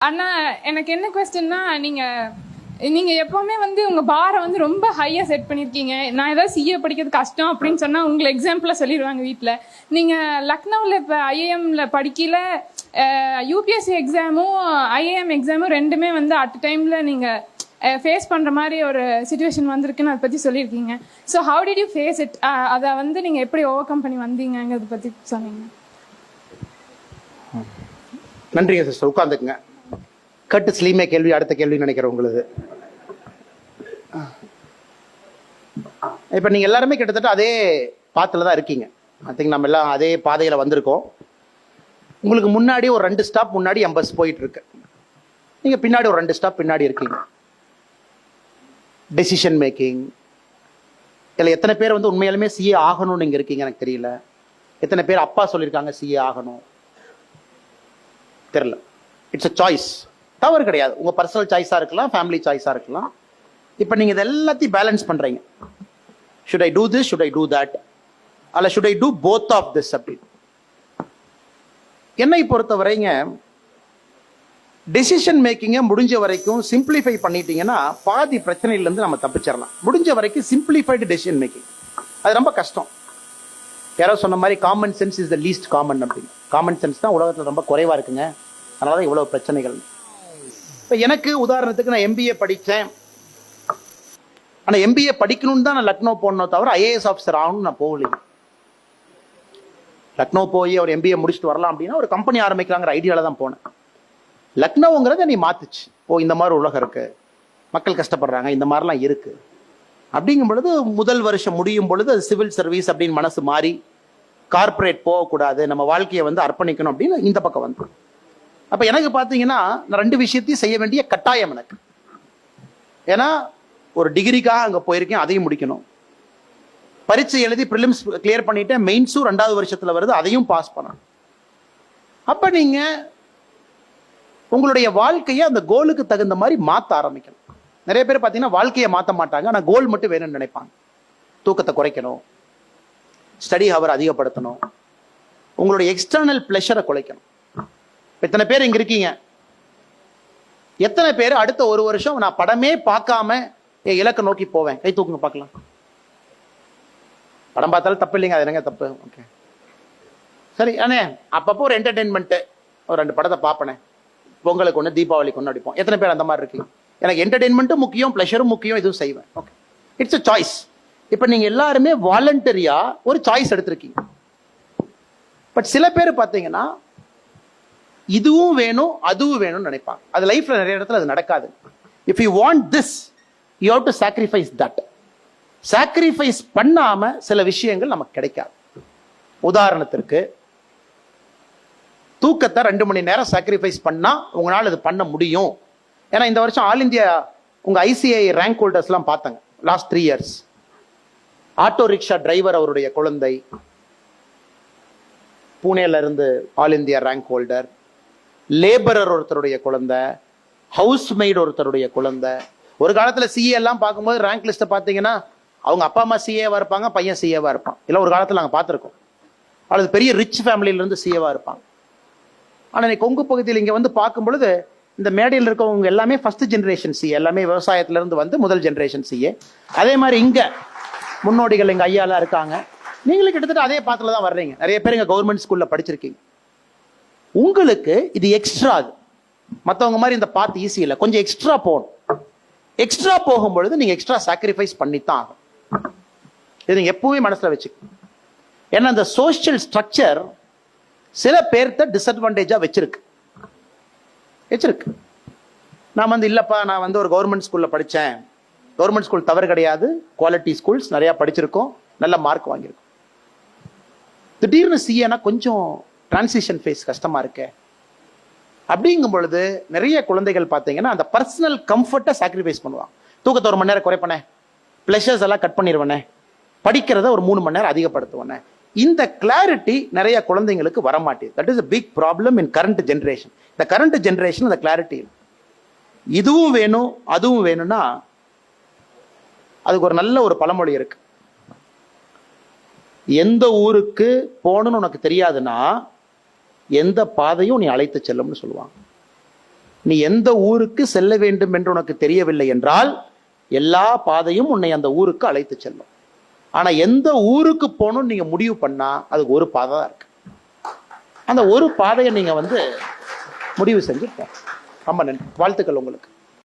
அண்ணா எனக்கு என்ன கொஸ்டின்னா, நீங்க எப்பவுமே வந்து உங்க பாரை வந்து ரொம்ப ஹையா செட் பண்ணிருக்கீங்க. நான் ஏதாவது சிஏ படிக்கிறது கஷ்டம் அப்படின்னு சொன்னா உங்களை எக்ஸாம்பிளா சொல்லிடுவாங்க வீட்டுல. நீங்க லக்னோவில் இப்ப ஐஏஎம்ல படிக்கல, யூபிஎஸ்சி எக்ஸாமும் ஐஏஎம் எக்ஸாமும் ரெண்டுமே வந்து அட் டைம்ல நீங்க ஃபேஸ் பண்ற மாதிரி ஒரு சுச்சுவேஷன் வந்திருக்குன்னு அதை பத்தி சொல்லியிருக்கீங்க. So how did you face it? அதை வந்து நீங்க எப்படி ஓவர் கம் பண்ணி வந்தீங்கிறத பத்தி சொன்னீங்க. நன்றிங்க சிஸ்டர், உட்காந்துக்குங்க. கட்டு ஸ்லீமே கேள்வி, அடுத்த கேள்வி நினைக்கிறேன் உங்களுக்கு. இப்போ நீங்கள் எல்லாருமே கிட்டத்தட்ட அதே பாத்தில் தான் இருக்கீங்க. ஐ திங்க் நம்ம எல்லாம் அதே பாதையில் வந்திருக்கோம். உங்களுக்கு முன்னாடி ஒரு 2 ஸ்டாப் முன்னாடி என் பஸ் போயிட்டு இருக்கு, நீங்கள் பின்னாடி ஒரு 2 ஸ்டாப் பின்னாடி இருக்கீங்க. டெசிஷன் மேக்கிங் இதில் எத்தனை பேர் வந்து உண்மையாலுமே சிஏ ஆகணும்னு இங்கே இருக்கீங்க எனக்கு தெரியல. எத்தனை பேர் அப்பா சொல்லியிருக்காங்க சிஏ ஆகணும் தெரியல. இட்ஸ் அ சாய்ஸ், தவறு கிடையாது. உங்கள் பர்சனல் சாய்ஸாக இருக்கலாம், ஃபேமிலி சாய்ஸாக இருக்கலாம். இப்போ நீங்கள் இது எல்லாத்தையும் பேலன்ஸ் பண்ணுறீங்க. Should I do this, should I do that, அல்ல should I do both of this அப்படின்னு. என்னை பொறுத்தவரைங்க டெசிஷன் மேக்கிங்கை முடிஞ்ச வரைக்கும் சிம்பிளிஃபை பண்ணிட்டீங்கன்னா பாதி பிரச்சனையிலேருந்து நம்ம தப்பிச்சிடலாம். முடிஞ்ச வரைக்கும் சிம்பிளிஃபைடு டெசிஷன் மேக்கிங் அது ரொம்ப கஷ்டம். யாரோ சொன்ன மாதிரி common sense is the least common அப்படின்னு. காமன் சென்ஸ் தான் உலகத்தில் ரொம்ப குறைவாக இருக்குங்க, அதனால தான் இவ்வளோ பிரச்சனைகள். இப்போ எனக்கு உதாரணத்துக்கு நான் எம்பிஏ படித்தேன். ஆனால் எம்பிஏ படிக்கணும்னு தான் நான் லக்னோ போனோம் தவிர ஐஏஎஸ் ஆஃபீஸர் ஆகணும்னு நான் போகலைங்க. லக்னோ போய் அவர் எம்பிஏ முடிச்சுட்டு வரலாம் அப்படின்னா ஒரு கம்பெனி ஆரம்பிக்கலாங்கிற ஐடியாவில் தான் போனேன். லக்னோங்கிறத நீ மாத்துச்சு. இந்த மாதிரி உலகம் இருக்கு, மக்கள் கஷ்டப்படுறாங்க, இந்த மாதிரிலாம் இருக்கு அப்படிங்கும் பொழுது முதல் வருஷம் முடியும் பொழுது அது சிவில் சர்வீஸ் அப்படின்னு மனசு மாறி கார்பரேட் போகக்கூடாது, நம்ம வாழ்க்கையை வந்து அர்ப்பணிக்கணும் அப்படின்னு இந்த பக்கம் வந்து. அப்போ எனக்கு பார்த்தீங்கன்னா நான் 2 விஷயத்தையும் செய்ய வேண்டிய கட்டாயம் எனக்கு. ஏன்னா ஒரு டிகிரிக்காக அங்கே போயிருக்கேன், அதையும் முடிக்கணும். பரீட்சை எழுதி ப்ரிலிம்ஸ் கிளியர் பண்ணிட்டேன், மெயின்ஸும் 2வது வருஷத்தில் வருது, அதையும் பாஸ் பண்ணணும். அப்போ நீங்கள் உங்களுடைய வாழ்க்கையை அந்த கோலுக்கு தகுந்த மாதிரி மாற்ற ஆரம்பிக்கணும். நிறைய பேர் பார்த்தீங்கன்னா வாழ்க்கையை மாற்ற மாட்டாங்க, ஆனால் கோல் மட்டும் வேணும்னு நினைப்பாங்க. தூக்கத்தை குறைக்கணும், ஸ்டடி ஹவர் அதிகப்படுத்தணும், உங்களுடைய எக்ஸ்டர்னல் பிளஷரை குறைக்கணும். எத்தனை பேர் இங்க இருக்கீங்க? எத்தனை பேர் அடுத்த 1 வருஷம் நான் படமே பார்க்காம என் இலக்கை நோக்கி போவேன்? கை தூக்குங்க பார்க்கலாம். படம் பார்த்தாலும் தப்பு இல்லைங்க, அது என்னங்க தப்பு? ஓகே சரி அண்ணே, அப்பப்போ ஒரு என்டர்டெயின்மெண்ட்டு ஒரு 2 படத்தை பார்ப்பனே, பொங்கலுக்கு ஒன்று தீபாவளிக்கு ஒன்று அடிப்போம். எத்தனை பேர் அந்த மாதிரி இருக்கீங்க? எனக்கு என்டர்டெயின்மெண்ட்டும் முக்கியம், ப்ளஷரும் முக்கியம், இதுவும் செய்வேன். Okay, it's a choice. இப்போ நீங்கள் எல்லாருமே வாலண்டரியா ஒரு சாய்ஸ் எடுத்திருக்கீங்க. பட் சில பேர் பார்த்தீங்கன்னா இதுவும் வேணும் அதுவும் வேணும்னு நினைப்பாங்க. அது லைஃப்ல நிறைய இடத்துல அது நடக்காது. If you want this you have to sacrifice that. Sacrifice பண்ணாம சில விஷயங்கள் நமக்கு கிடைக்காது. உதாரணத்திற்கு தூக்கத்தை 2 மணி நேரம் சாக்ரிஃபைஸ் பண்ணா உங்களால் இது பண்ண முடியும். ஏன்னா இந்த வருஷம் ஆல் இந்தியா உங்க ஐசிஐ ரேங்க் ஹோல்டர்ஸ்லாம் பார்த்தாங்க last 3 years. Auto rickshaw driver அவருடைய குழந்தை பூனேல இருந்து all India rank holder, labourer ஒருத்தருடைய குழந்தை, ஹவுஸ் மெய்டு ஒருத்தருடைய குழந்தை. ஒரு காலத்துல சிஏ எல்லாம் பார்க்கும்போது ரேங்க் லிஸ்ட்டை பார்த்தீங்கன்னா அவங்க அப்பா அம்மா சிஏவா இருப்பாங்க, பையன் சிஏவா இருப்பான். இல்லை ஒரு காலத்தில் நாங்கள் பார்த்துருக்கோம். அல்லது பெரிய ரிச் ஃபேமிலியிலேருந்து சிஏவா இருப்பாங்க. ஆனால் இன்னைக்கு கொங்கு பகுதியில் இங்கே வந்து பார்க்கும் பொழுது இந்த மேடையில் இருக்கவங்க எல்லாமே ஃபர்ஸ்ட் ஜென்ரேஷன் சிஏ, எல்லாமே விவசாயத்திலேருந்து வந்து முதல் ஜென்ரேஷன் சிஏ. அதே மாதிரி இங்கே முன்னோடிகள் எங்கள் ஐயாலாம் இருக்காங்க. நீங்களும் கிட்டத்தட்ட அதே பாத்துல தான் வர்றீங்க. நிறைய பேர் இங்கே கவர்மெண்ட் ஸ்கூலில் படிச்சிருக்கீங்க. உங்களுக்கு இது எக்ஸ்ட்ரா. அது மற்றவங்க மாதிரி இந்த பாத் ஈஸி இல்லை, கொஞ்சம் எக்ஸ்ட்ரா போகணும். எக்ஸ்ட்ரா போகும்பொழுது நீங்கள் எக்ஸ்ட்ரா சாக்ரிஃபைஸ் பண்ணித்தான் ஆகும். இது நீங்கள் எப்பவுமே மனசில் வச்சுக்கணும். ஏன்னா அந்த சோஷியல் ஸ்ட்ரக்சர் சில பேர்த்த டிஸ்அட்வான்டேஜா வச்சிருக்கு. நான் வந்து இல்லப்பா, நான் வந்து ஒரு கவர்மெண்ட் ஸ்கூல்ல படித்தேன். கவர்மெண்ட் ஸ்கூல் தவறு கிடையாது, குவாலிட்டி ஸ்கூல்ஸ் நிறைய படிச்சிருக்கோம், நல்ல மார்க் வாங்கியிருக்கோம். திடீர்னு சிஏனா கொஞ்சம் டிரான்சிஷன் ஃபேஸ் கஷ்டமா இருக்கு. அப்படிங்கும் பொழுது நிறைய குழந்தைகள் பார்த்தீங்கன்னா அந்த பர்சனல் கம்ஃபர்ட்டை சாக்ரிஃபைஸ் பண்ணுவாங்க. தூக்கத்தை 1 மணி நேரம் குறைப்பனே, பிளஷர்ஸ் எல்லாம் கட் பண்ணிடுவனே, படிக்கிறத ஒரு 3 மணி நேரம் அதிகப்படுத்துவனே. இந்த கிளாரிட்டி நிறைய குழந்தைங்களுக்கு வரமாட்டேது. That is a big problem in current generation. இந்த கரண்ட் ஜென்ரேஷன் அந்த கிளாரிட்டி இதுவும் வேணும் அதுவும் வேணும்னா அதுக்கு ஒரு நல்ல ஒரு பழமொழி இருக்கு. எந்த ஊருக்கு போகணும்னு உனக்கு தெரியாதுன்னா எந்த பாதையும் நீ அழைத்து செல்லும்னு சொல்லுவாங்க. நீ எந்த ஊருக்கு செல்ல வேண்டும் என்று உனக்கு தெரியவில்லை என்றால் எல்லா பாதையும் உன்னை அந்த ஊருக்கு அழைத்து செல்லும். ஆனா எந்த ஊருக்கு போகணும்னு நீங்க முடிவு பண்ணா அதுக்கு ஒரு பாதை தான் இருக்கு. அந்த ஒரு பாதையை நீங்க முடிவு செஞ்சு போங்க. ரொம்ப நன்றி. வாழ்த்துக்கள் உங்களுக்கு.